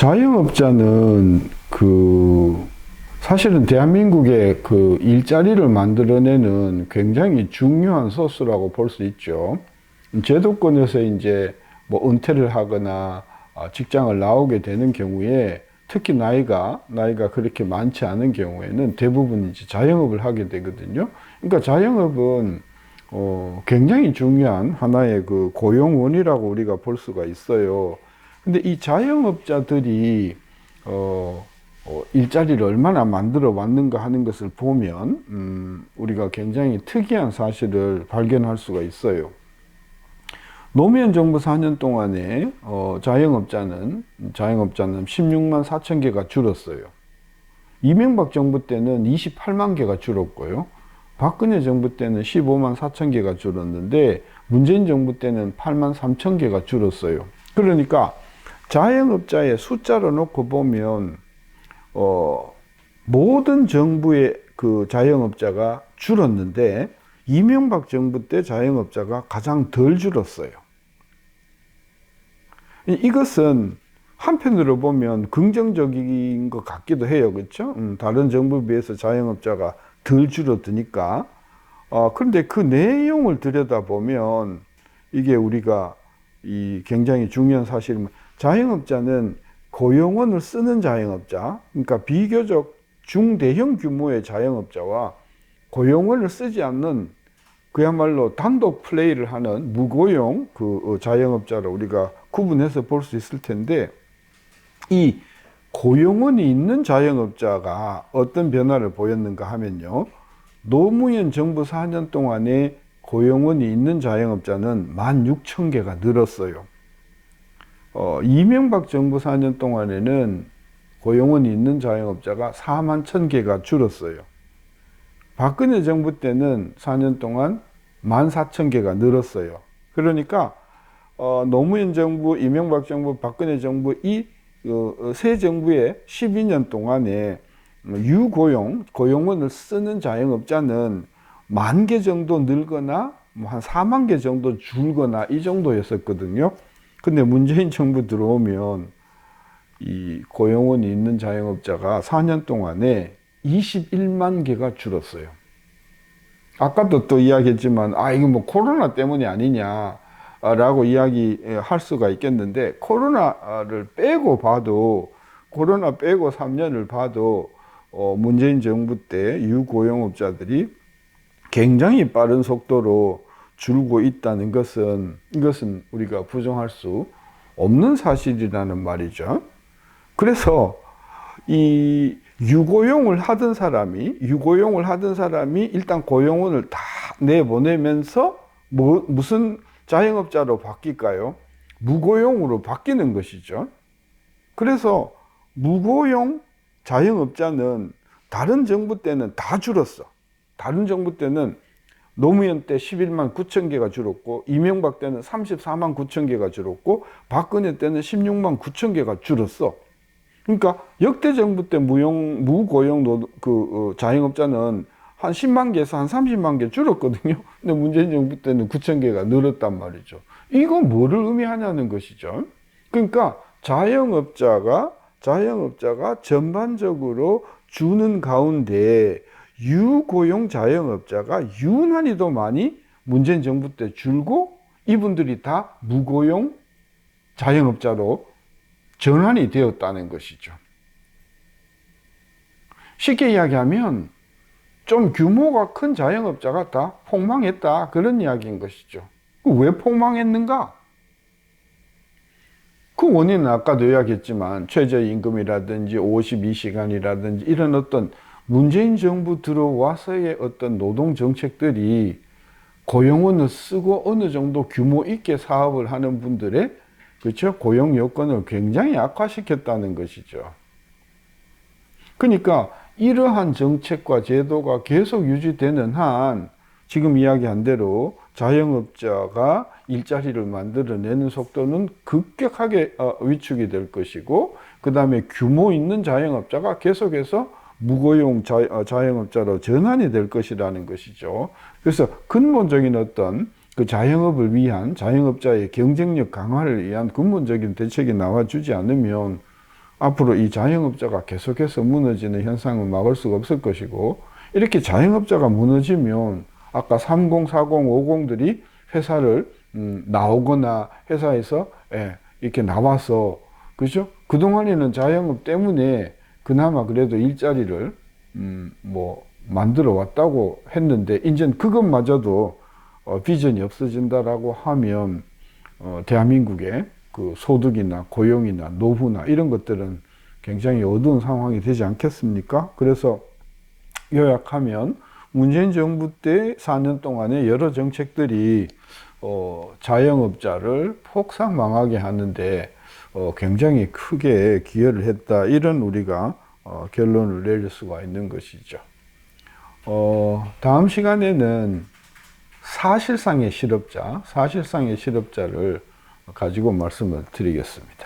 자영업자는 사실은 대한민국의 일자리를 만들어내는 굉장히 중요한 소스라고 볼 수 있죠. 제도권에서 이제 은퇴를 하거나 직장을 나오게 되는 경우에 특히 나이가 그렇게 많지 않은 경우에는 대부분 이제 자영업을 하게 되거든요. 그러니까 자영업은 굉장히 중요한 하나의 고용원이라고 우리가 볼 수가 있어요. 근데 이 자영업자들이 일자리를 얼마나 만들어 왔는가 하는 것을 보면 우리가 굉장히 특이한 사실을 발견할 수가 있어요. 노무현 정부 4년 동안에 자영업자는 16만 4천 개가 줄었어요. 이명박 정부 때는 28만 개가 줄었고요. 박근혜 정부 때는 15만 4천 개가 줄었는데 문재인 정부 때는 8만 3천 개가 줄었어요. 그러니까 자영업자의 숫자로 놓고 보면 모든 정부의 자영업자가 줄었는데 이명박 정부 때 자영업자가 가장 덜 줄었어요. 이것은 한편으로 보면 긍정적인 것 같기도 해요. 그렇죠? 다른 정부에 비해서 자영업자가 덜 줄어드니까. 그런데 그 내용을 들여다보면 이게 우리가 굉장히 중요한 사실은 자영업자는 고용원을 쓰는 자영업자, 그러니까 비교적 중대형 규모의 자영업자와 고용원을 쓰지 않는 그야말로 단독 플레이를 하는 무고용 자영업자를 우리가 구분해서 볼 수 있을 텐데, 이 고용원이 있는 자영업자가 어떤 변화를 보였는가 하면요, 노무현 정부 4년 동안에 고용원이 있는 자영업자는 16,000개가 늘었어요. 이명박 정부 4년 동안에는 고용원이 있는 자영업자가 4만 1,000개가 줄었어요. 박근혜 정부 때는 4년 동안 14,000개가 늘었어요. 그러니까 노무현 정부, 이명박 정부, 박근혜 정부 이 세 정부의 12년 동안에 고용원을 쓰는 자영업자는 10,000개 정도 늘거나 한 4만 개 정도 줄거나 이 정도였었거든요. 근데 문재인 정부 들어오면 이 고용원이 있는 자영업자가 4년 동안에 21만 개가 줄었어요. 아까도 또 이야기했지만, 이거 코로나 때문이 아니냐라고 이야기할 수가 있겠는데, 코로나를 빼고 봐도, 코로나 빼고 3년을 봐도, 문재인 정부 때 유고용업자들이 굉장히 빠른 속도로 줄고 있다는 것은, 이것은 우리가 부정할 수 없는 사실이라는 말이죠. 그래서 이 유고용을 하던 사람이 일단 고용원을 다 내보내면서 무슨 자영업자로 바뀔까요? 무고용으로 바뀌는 것이죠. 그래서 무고용 자영업자는 다른 정부 때는 다 줄었어. 다른 정부 때는 노무현 때 11만 9천 개가 줄었고, 이명박 때는 34만 9천 개가 줄었고, 박근혜 때는 16만 9천 개가 줄었어. 그러니까 역대 정부 때 무고용 자영업자는 한 10만 개에서 한 30만 개 줄었거든요. 근데 문재인 정부 때는 9천 개가 늘었단 말이죠. 이건 뭐를 의미하냐는 것이죠. 그러니까 자영업자가 전반적으로 주는 가운데 유고용 자영업자가 유난히도 많이 문재인 정부 때 줄고, 이분들이 다 무고용 자영업자로 전환이 되었다는 것이죠. 쉽게 이야기하면 좀 규모가 큰 자영업자가 다 폭망했다, 그런 이야기인 것이죠. 왜 폭망했는가? 그 원인은 아까도 이야기했지만 최저임금이라든지 52시간이라든지 이런 어떤 문재인 정부 들어와서의 어떤 노동 정책들이 고용원을 쓰고 어느 정도 규모 있게 사업을 하는 분들의 고용 여건을 굉장히 악화시켰다는 것이죠. 그러니까 이러한 정책과 제도가 계속 유지되는 한 지금 이야기한 대로 자영업자가 일자리를 만들어내는 속도는 급격하게 위축이 될 것이고, 그 다음에 규모 있는 자영업자가 계속해서 무고용 자영업자로 전환이 될 것이라는 것이죠. 그래서 근본적인 어떤 자영업을 위한, 자영업자의 경쟁력 강화를 위한 근본적인 대책이 나와주지 않으면 앞으로 이 자영업자가 계속해서 무너지는 현상을 막을 수가 없을 것이고, 이렇게 자영업자가 무너지면 아까 30, 40, 50들이 회사를 나오거나 회사에서 이렇게 나와서, 그죠? 그동안에는 자영업 때문에 그나마 그래도 일자리를 뭐 만들어 왔다고 했는데, 이젠 그것마저도 비전이 없어진다라고 하면 대한민국의 그 소득이나 고용이나 노후나 이런 것들은 굉장히 어두운 상황이 되지 않겠습니까? 그래서 요약하면 문재인 정부 때 4년 동안의 여러 정책들이 자영업자를 폭삭 망하게 하는데 굉장히 크게 기여를 했다, 이런 우리가 결론을 내릴 수가 있는 것이죠. 다음 시간에는 사실상의 실업자를 가지고 말씀을 드리겠습니다.